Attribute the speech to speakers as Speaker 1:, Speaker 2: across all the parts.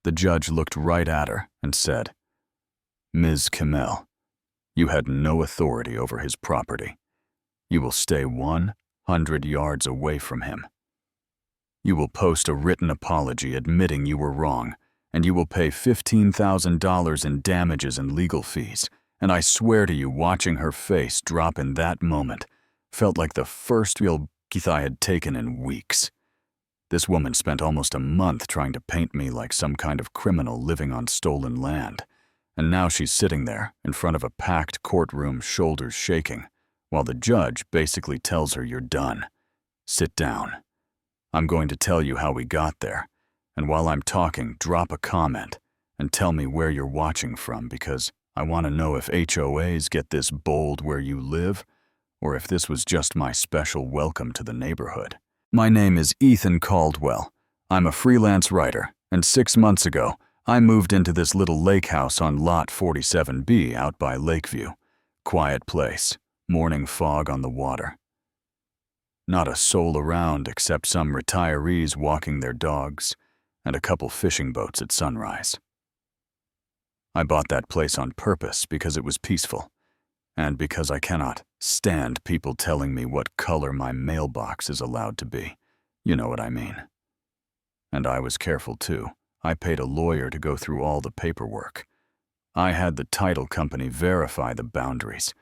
Speaker 1: The judge looked right at her and said, "Ms. Kimmel, you had no authority over his property. You will stay 100 yards away from him. You will post a written apology admitting you were wrong, and you will pay $15,000 in damages and legal fees. And I swear to you, watching her face drop in that moment felt like the first real breath I had taken in weeks. This woman spent almost a month trying to paint me like some kind of criminal living on stolen land, and now she's sitting there in front of a packed courtroom, shoulders shaking, while the judge basically tells her, "You're done. Sit down. I'm going to tell you how we got there, and while I'm talking, drop a comment and tell me where you're watching from, because I want to know if HOAs get this bold where you live, or if this was just my special welcome to the neighborhood. My name is Ethan Caldwell. I'm a freelance writer, and 6 months ago, I moved into this little lake house on Lot 47B out by Lakeview. Quiet place, morning fog on the water. Not a soul around except some retirees walking their dogs and a couple fishing boats at sunrise. I bought that place on purpose because it was peaceful, and because I cannot stand people telling me what color my mailbox is allowed to be. You know what I mean. And I was careful too. I paid a lawyer to go through all the paperwork. I had the title company verify the boundaries,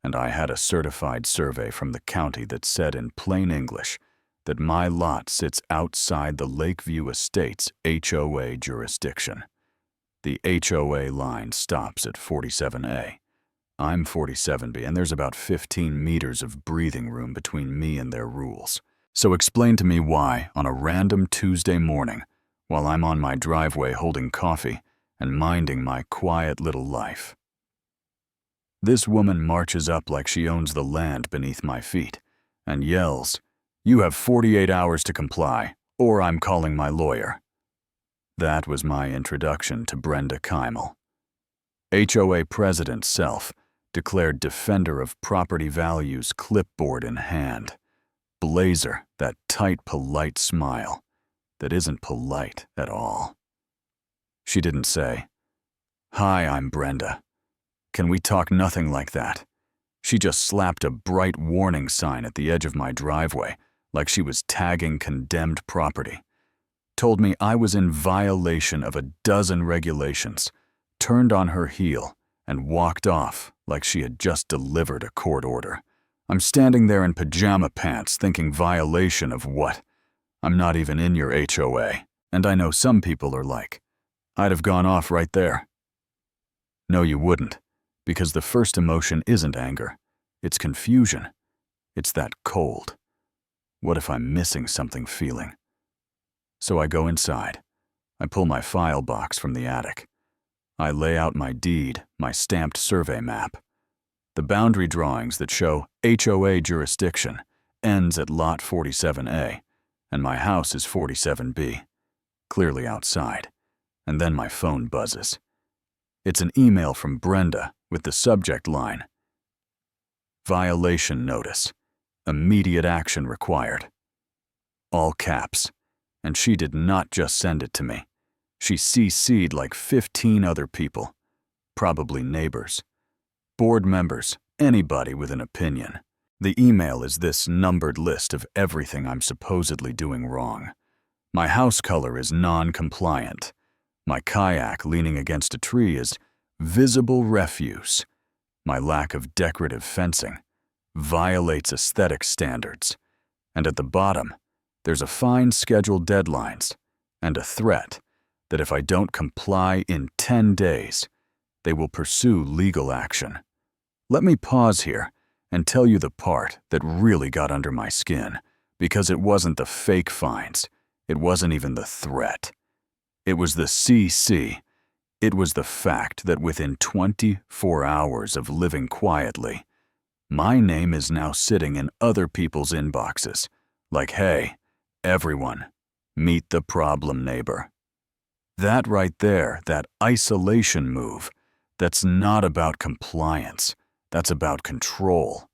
Speaker 1: and I had a certified survey from the county that said in plain English that my lot sits outside the Lakeview Estates HOA jurisdiction. The HOA line stops at 47A. I'm 47B, and there's about 15 meters of breathing room between me and their rules. So explain to me why, on a random Tuesday morning, while I'm on my driveway holding coffee and minding my quiet little life, this woman marches up like she owns the land beneath my feet and yells, "You have 48 hours to comply, or I'm calling my lawyer." That was my introduction to Brenda Kimmel. HOA President Self, declared defender of property values, clipboard in hand. Blazer, that tight, polite smile that isn't polite at all. She didn't say, "Hi, I'm Brenda. Can we talk?" Nothing like that. She just slapped a bright warning sign at the edge of my driveway like she was tagging condemned property. Told me I was in violation of a dozen regulations, turned on her heel, and walked off like she had just delivered a court order. I'm standing there in pajama pants thinking, violation of what? I'm not even in your HOA. And I know some people are like, I'd have gone off right there. No, you wouldn't, because the first emotion isn't anger. It's confusion. It's that cold. What if I'm missing something feeling? So I go inside. I pull my file box from the attic. I lay out my deed, my stamped survey map. The boundary drawings that show HOA jurisdiction ends at lot 47A, and my house is 47B, clearly outside. And then my phone buzzes. It's an email from Brenda with the subject line, "Violation notice. Immediate action required." All caps. And she did not just send it to me. She CC'd like 15 other people, probably neighbors, board members, anybody with an opinion. The email is this numbered list of everything I'm supposedly doing wrong. My house color is non-compliant. My kayak leaning against a tree is visible refuse. My lack of decorative fencing violates aesthetic standards. And at the bottom, there's a fine scheduled deadlines and a threat that if I don't comply in 10 days, they will pursue legal action. Let me pause here and tell you the part that really got under my skin, because it wasn't the fake fines. It wasn't even the threat. It was the CC. It was the fact that within 24 hours of living quietly, my name is now sitting in other people's inboxes, like, "Hey, everyone, meet the problem neighbor." That right there, that isolation move, that's not about compliance. That's about control.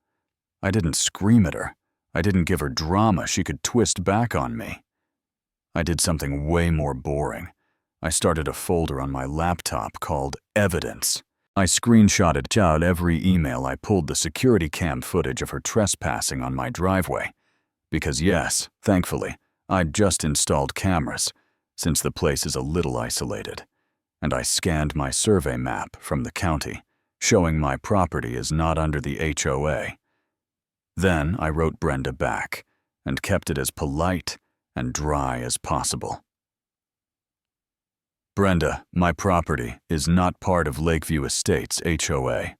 Speaker 1: I didn't scream at her. I didn't give her drama she could twist back on me. I did something way more boring. I started a folder on my laptop called Evidence. I screenshotted out every email. I pulled the security cam footage of her trespassing on my driveway. Because yes, thankfully, I'd just installed cameras, since the place is a little isolated. And I scanned my survey map from the county, showing my property is not under the HOA. Then I wrote Brenda back, and kept it as polite and dry as possible. Brenda, my property is not part of Lakeview Estates HOA.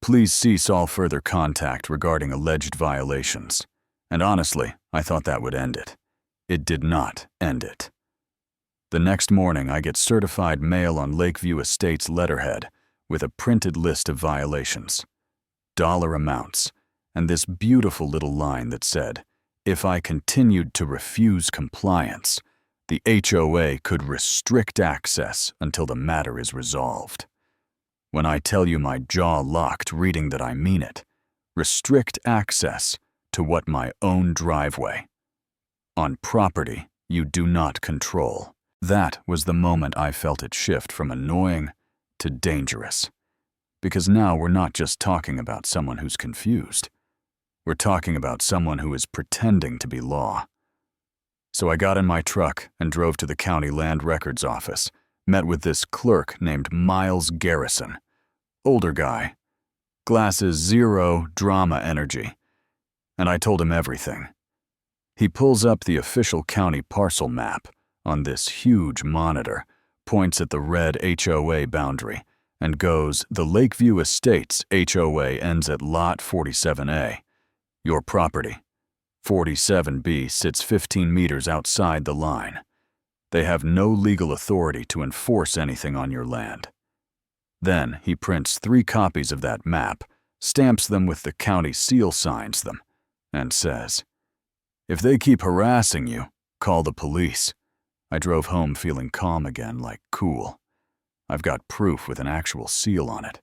Speaker 1: Please cease all further contact regarding alleged violations. And honestly, I thought that would end it. It did not end it. The next morning, I get certified mail on Lakeview Estates letterhead with a printed list of violations, dollar amounts, and this beautiful little line that said, if I continued to refuse compliance, the HOA could restrict access until the matter is resolved. When I tell you my jaw locked reading that, I mean it. Restrict access to what my own driveway. On property you do not control. That was the moment I felt it shift from annoying to dangerous. Because now we're not just talking about someone who's confused. We're talking about someone who is pretending to be law. So I got in my truck and drove to the county land records office, met with this clerk named Miles Garrison. Older guy. Glasses, zero drama energy. And I told him everything. He pulls up the official county parcel map on this huge monitor, points at the red HOA boundary, and goes, the Lakeview Estates HOA ends at Lot 47A. Your property. 47B sits 15 meters outside the line. They have no legal authority to enforce anything on your land. Then he prints 3 copies of that map, stamps them with the county seal, signs them, and says, if they keep harassing you, call the police. I drove home feeling calm again, like cool. I've got proof with an actual seal on it.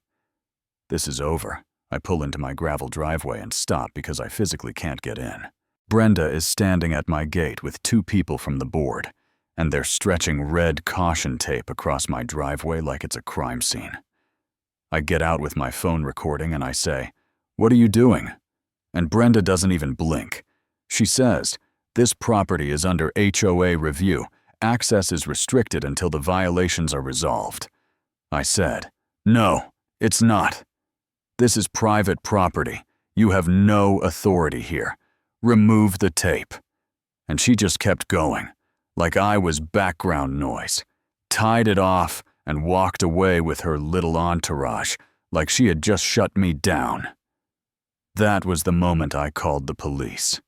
Speaker 1: This is over. I pull into my gravel driveway and stop because I physically can't get in. Brenda is standing at my gate with 2 people from the board, and they're stretching red caution tape across my driveway like it's a crime scene. I get out with my phone recording and I say, what are you doing? And Brenda doesn't even blink. She says, this property is under HOA review. Access is restricted until the violations are resolved. I said, no, it's not. This is private property. You have no authority here. Remove the tape. And she just kept going, like I was background noise, tied it off and walked away with her little entourage, like she had just shut me down. That was the moment I called the police.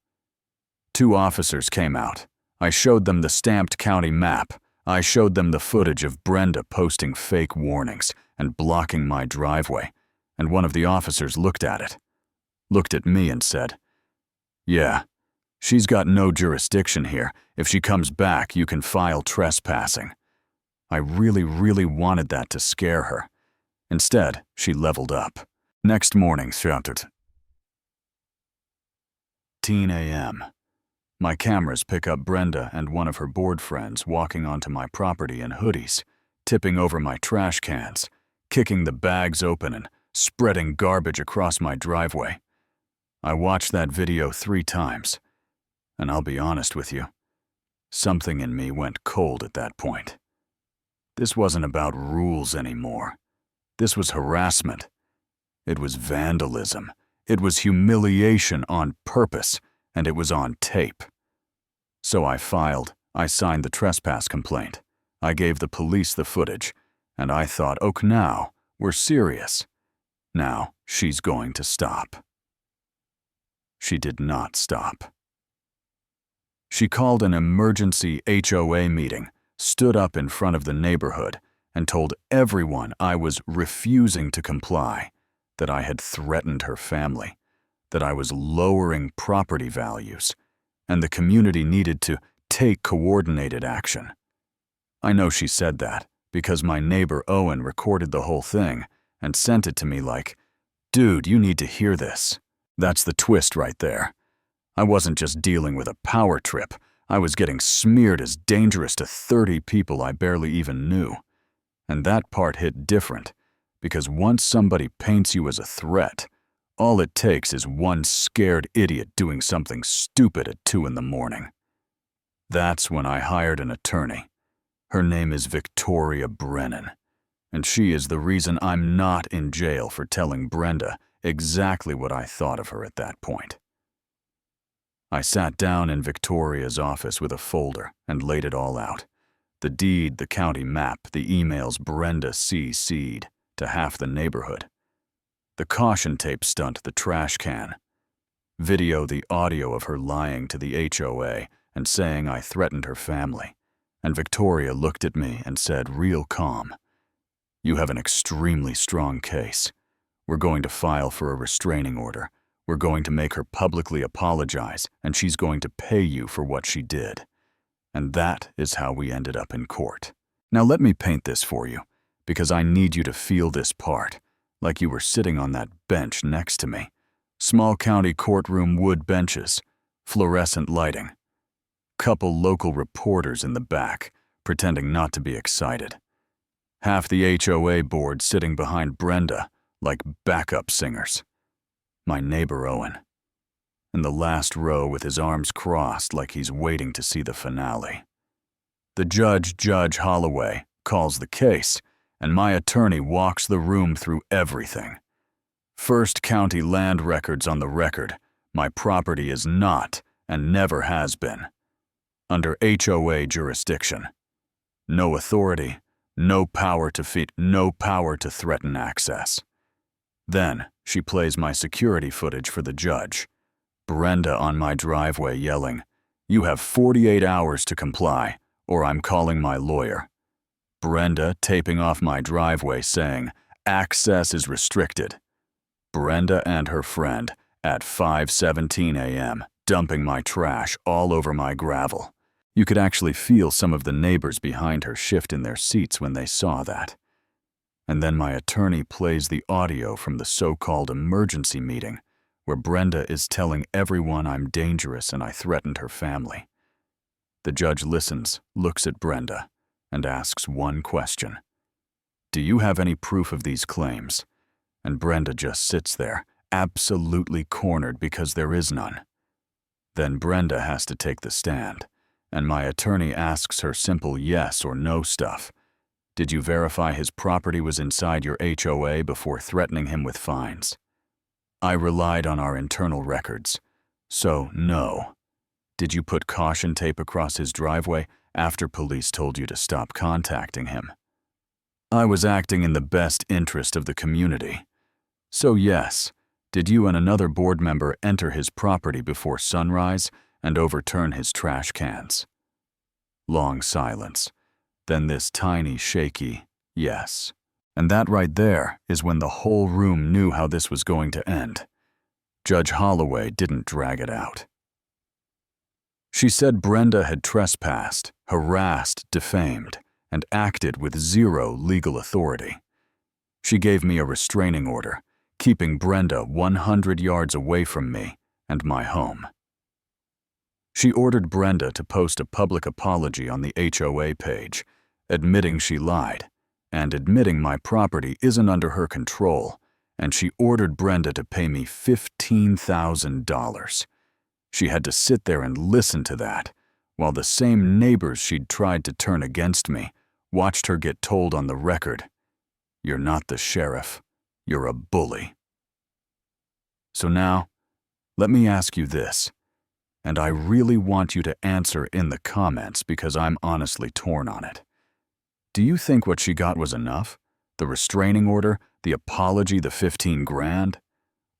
Speaker 1: 2 officers came out. I showed them the stamped county map. I showed them the footage of Brenda posting fake warnings and blocking my driveway, and one of the officers looked at it, looked at me and said, yeah, she's got no jurisdiction here. If she comes back, you can file trespassing. I really wanted that to scare her. Instead, she leveled up. Next morning, throughout 10 a.m., my cameras pick up Brenda and one of her board friends walking onto my property in hoodies, tipping over my trash cans, kicking the bags open and spreading garbage across my driveway. I watched that video 3 times, and I'll be honest with you, something in me went cold at that point. This wasn't about rules anymore. This was harassment. It was vandalism. It was humiliation on purpose, and it was on tape. So I signed the trespass complaint. I gave the police the footage, and I thought, oh, now we're serious. Now she's going to stop. She did not stop. She called an emergency HOA meeting, stood up in front of the neighborhood, and told everyone I was refusing to comply, that I had threatened her family, that I was lowering property values, and the community needed to take coordinated action. I know she said that because my neighbor Owen recorded the whole thing and sent it to me like, dude, you need to hear this. That's the twist right there. I wasn't just dealing with a power trip. I was getting smeared as dangerous to 30 people I barely even knew. And that part hit different, because once somebody paints you as a threat, all it takes is one scared idiot doing something stupid at 2 in the morning. That's when I hired an attorney. Her name is Victoria Brennan, and she is the reason I'm not in jail for telling Brenda exactly what I thought of her at that point. I sat down in Victoria's office with a folder and laid it all out. The deed, the county map, the emails Brenda CC'd to half the neighborhood. The caution tape stunt, the trash can. Video the audio of her lying to the HOA and saying I threatened her family. And Victoria looked at me and said, real calm, "You have an extremely strong case. We're going to file for a restraining order. We're going to make her publicly apologize, and she's going to pay you for what she did." And that is how we ended up in court. Now let me paint this for you, because I need you to feel this part, like you were sitting on that bench next to me. Small county courtroom wood benches, fluorescent lighting. Couple local reporters in the back, pretending not to be excited. Half the HOA board sitting behind Brenda, like backup singers. My neighbor Owen. In the last row with his arms crossed like he's waiting to see the finale. The judge, Judge Holloway, calls the case, and my attorney walks the room through everything. First county land records on the record. My property is not, and never has been, under HOA jurisdiction. No authority, no power to threaten access. Then she plays my security footage for the judge. Brenda on my driveway yelling, "You have 48 hours to comply, or I'm calling my lawyer." Brenda taping off my driveway saying, "Access is restricted." Brenda and her friend at 5:17 a.m. dumping my trash all over my gravel. You could actually feel some of the neighbors behind her shift in their seats when they saw that. And then my attorney plays the audio from the so-called emergency meeting, where Brenda is telling everyone I'm dangerous and I threatened her family. The judge listens, looks at Brenda, and asks one question. "Do you have any proof of these claims?" And Brenda just sits there, absolutely cornered because there is none. Then Brenda has to take the stand, and my attorney asks her simple yes or no stuff. Did you verify his property was inside your HOA before threatening him with fines? I relied on our internal records. So, no. Did you put caution tape across his driveway after police told you to stop contacting him? I was acting in the best interest of the community. So yes, did you and another board member enter his property before sunrise and overturn his trash cans? Long silence. Then this tiny, shaky yes. And that right there is when the whole room knew how this was going to end. Judge Holloway didn't drag it out. She said Brenda had trespassed, harassed, defamed, and acted with zero legal authority. She gave me a restraining order, keeping Brenda 100 yards away from me and my home. She ordered Brenda to post a public apology on the HOA page, admitting she lied, and admitting my property isn't under her control, and she ordered Brenda to pay me $15,000. She had to sit there and listen to that, while the same neighbors she'd tried to turn against me watched her get told on the record, "You're not the sheriff, you're a bully." So now, let me ask you this, and I really want you to answer in the comments because I'm honestly torn on it. Do you think what she got was enough? The restraining order, the apology, the 15 grand?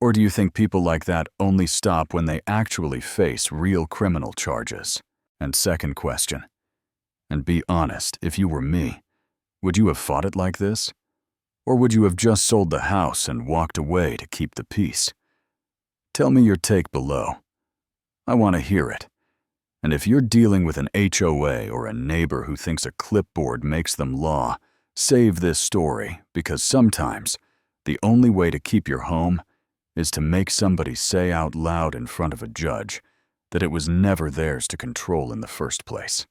Speaker 1: Or do you think people like that only stop when they actually face real criminal charges? And second question, and be honest, if you were me, would you have fought it like this? Or would you have just sold the house and walked away to keep the peace? Tell me your take below. I want to hear it. And if you're dealing with an HOA or a neighbor who thinks a clipboard makes them law, save this story, because sometimes the only way to keep your home is to make somebody say out loud in front of a judge, that it was never theirs to control in the first place.